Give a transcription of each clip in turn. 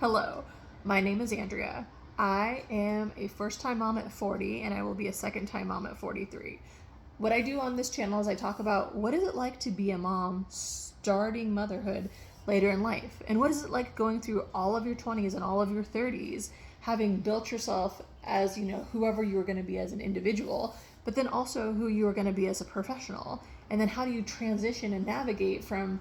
Hello, my name is Andrea. I am a first time mom at 40 and I will be a second time mom at 43. What I do on this channel is I talk about what is it like to be a mom starting motherhood later in life, and what is it like going through all of your 20s and all of your 30s, having built yourself as, whoever you were going to be as an individual, but then also who you are going to be as a professional. And then how do you transition and navigate from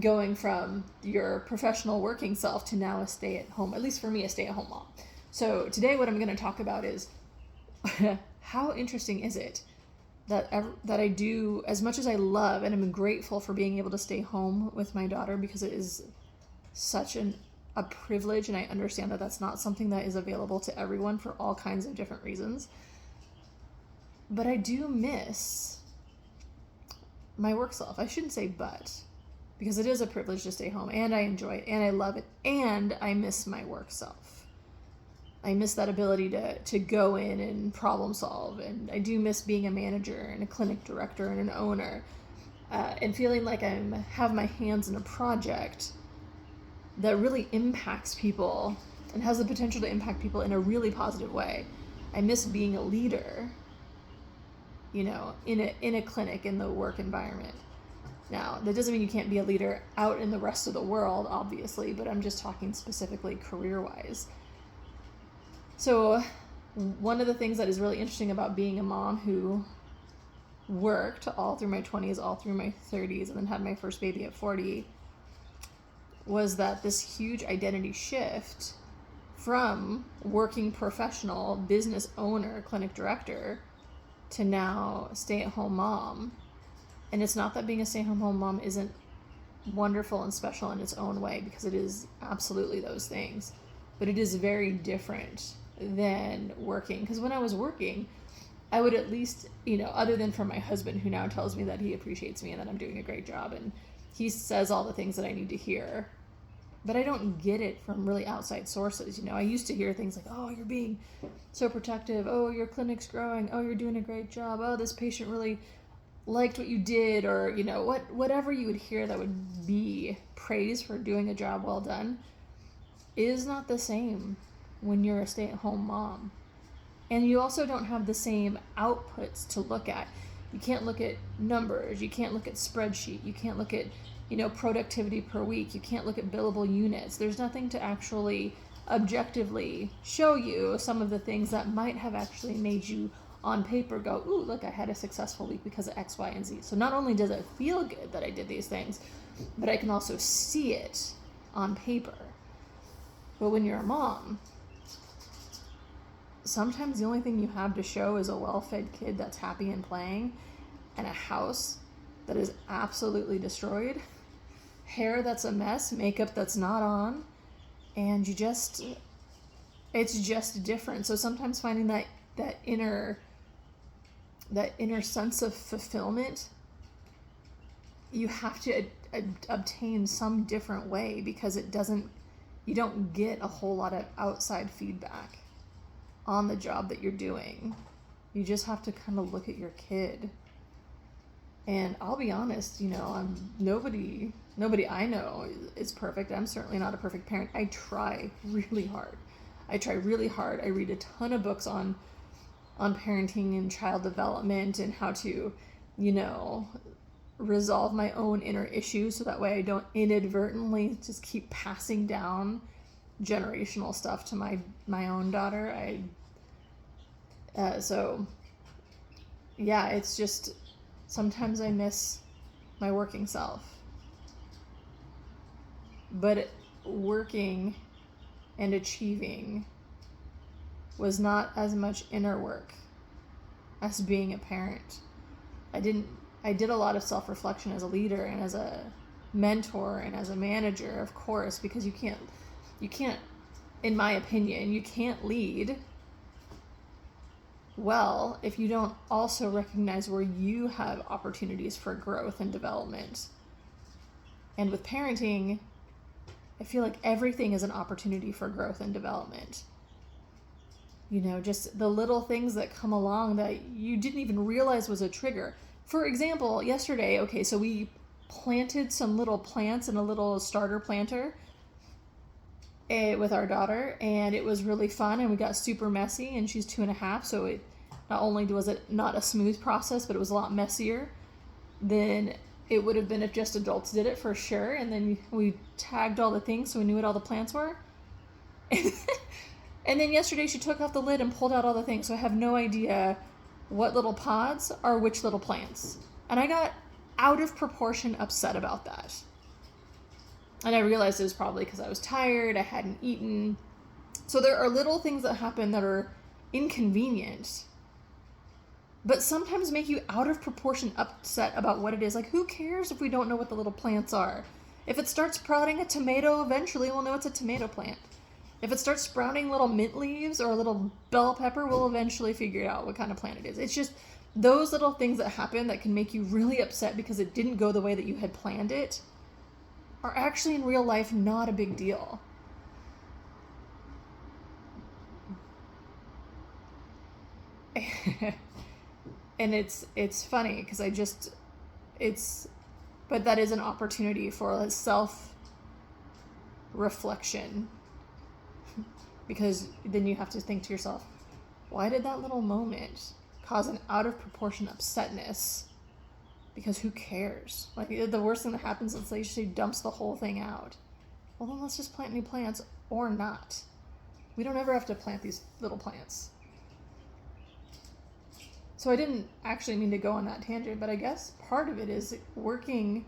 going from your professional working self to now a stay-at-home, at least for me, a stay-at-home mom. So today what I'm going to talk about is how interesting is it that I do, as much as I love and I'm grateful for being able to stay home with my daughter, because it is such a privilege, and I understand that that's not something that is available to everyone for all kinds of different reasons. But I do miss my work self. I shouldn't say but, because it is a privilege to stay home, and I enjoy it, and I love it, and I miss my work self. I miss that ability to go in and problem solve, and I do miss being a manager and a clinic director and an owner, and feeling like I have my hands in a project that really impacts people and has the potential to impact people in a really positive way. I miss being a leader, in a clinic, in the work environment. Now, that doesn't mean you can't be a leader out in the rest of the world, obviously, but I'm just talking specifically career-wise. So one of the things that is really interesting about being a mom who worked all through my 20s, all through my 30s, and then had my first baby at 40 was that this huge identity shift from working professional, business owner, clinic director, to now stay-at-home mom. And it's not that being a stay-at-home mom isn't wonderful and special in its own way, because it is absolutely those things. But it is very different than working. Because when I was working, I would at least, other than from my husband, who now tells me that he appreciates me and that I'm doing a great job, and he says all the things that I need to hear. But I don't get it from really outside sources. I used to hear things like, oh, you're being so protective. Oh, your clinic's growing. Oh, you're doing a great job. Oh, this patient really liked what you did, or whatever you would hear that would be praise for doing a job well done is not the same when you're a stay-at-home mom. And you also don't have the same outputs to look at. You can't look at numbers, you can't look at spreadsheet, you can't look at productivity per week, you can't look at billable units. There's nothing to actually objectively show you some of the things that might have actually made you on paper go, ooh, look, I had a successful week because of X, Y, and Z. So not only does it feel good that I did these things, but I can also see it on paper. But when you're a mom, sometimes the only thing you have to show is a well-fed kid that's happy and playing, and a house that is absolutely destroyed, hair that's a mess, makeup that's not on, and it's just different. So sometimes finding that inner sense of fulfillment, you have to obtain some different way, because you don't get a whole lot of outside feedback on the job that you're doing. You just have to kind of look at your kid. And I'll be honest, nobody I know is perfect. I'm certainly not a perfect parent. I try really hard. I read a ton of books on parenting and child development, and how to, resolve my own inner issues, so that way I don't inadvertently just keep passing down generational stuff to my own daughter. It's just, sometimes I miss my working self. But working and achieving was not as much inner work as being a parent. I did a lot of self-reflection as a leader and as a mentor and as a manager, of course, because you can't, in my opinion, you can't lead well if you don't also recognize where you have opportunities for growth and development. And with parenting, I feel like everything is an opportunity for growth and development. Just the little things that come along that you didn't even realize was a trigger. For example, yesterday, so we planted some little plants in a little starter planter, with our daughter, and it was really fun, and we got super messy, and she's 2.5, so it not only was it not a smooth process, but it was a lot messier than it would have been if just adults did it, for sure. And then we tagged all the things so we knew what all the plants were. And then yesterday she took off the lid and pulled out all the things, so I have no idea what little pods are which little plants. And I got out of proportion upset about that. And I realized it was probably because I was tired, I hadn't eaten. So there are little things that happen that are inconvenient, but sometimes make you out of proportion upset about what it is. Like, who cares if we don't know what the little plants are? If it starts sprouting a tomato, eventually we'll know it's a tomato plant. If it starts sprouting little mint leaves or a little bell pepper, we'll eventually figure out what kind of plant it is. It's just those little things that happen that can make you really upset because it didn't go the way that you had planned it are actually in real life not a big deal. And it's funny because but that is an opportunity for a self-reflection, because then you have to think to yourself, why did that little moment cause an out of proportion upsetness? Because who cares? Like, the worst thing that happens is like she dumps the whole thing out. Well, then let's just plant new plants, or not. We don't ever have to plant these little plants. So I didn't actually mean to go on that tangent, but I guess part of it is working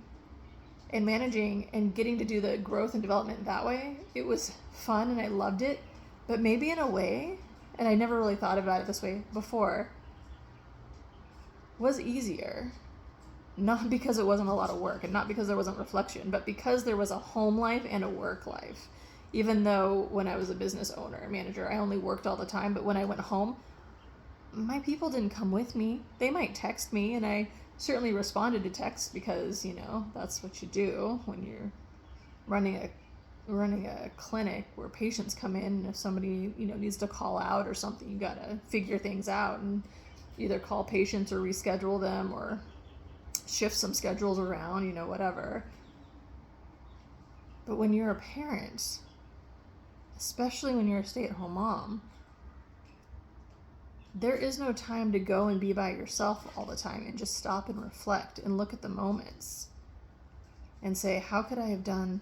and managing and getting to do the growth and development that way. It was fun and I loved it, but maybe in a way, and I never really thought about it this way before, was easier. Not because it wasn't a lot of work and not because there wasn't reflection, but because there was a home life and a work life. Even though when I was a business owner and manager, I only worked all the time, but when I went home, my people didn't come with me. They might text me, and I certainly responded to texts because, that's what you do when you're running a clinic where patients come in. And if somebody, needs to call out or something, you got to figure things out and either call patients or reschedule them or shift some schedules around, whatever. But when you're a parent, especially when you're a stay-at-home mom, there is no time to go and be by yourself all the time and just stop and reflect and look at the moments and say, how could I have done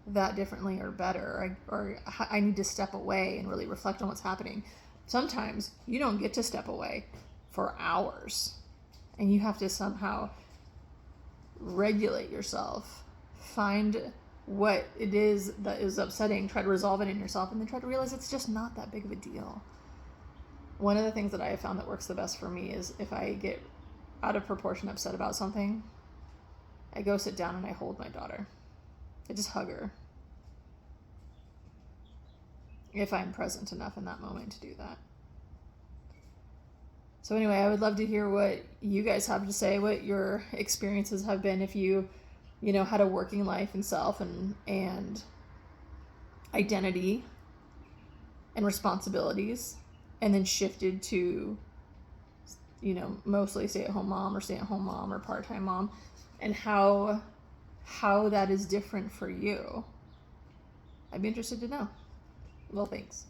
that differently or better? Or I need to step away and really reflect on what's happening. Sometimes you don't get to step away for hours, and you have to somehow regulate yourself, find what it is that is upsetting, try to resolve it in yourself, and then try to realize it's just not that big of a deal. One of the things that I have found that works the best for me is if I get out of proportion upset about something, I go sit down and I hold my daughter. I just hug her. If I'm present enough in that moment to do that. So anyway, I would love to hear what you guys have to say, what your experiences have been if you had a working life and self and identity and responsibilities, and then shifted to, mostly stay-at-home mom or part-time mom, and how that is different for you. I'd be interested to know. Well, thanks.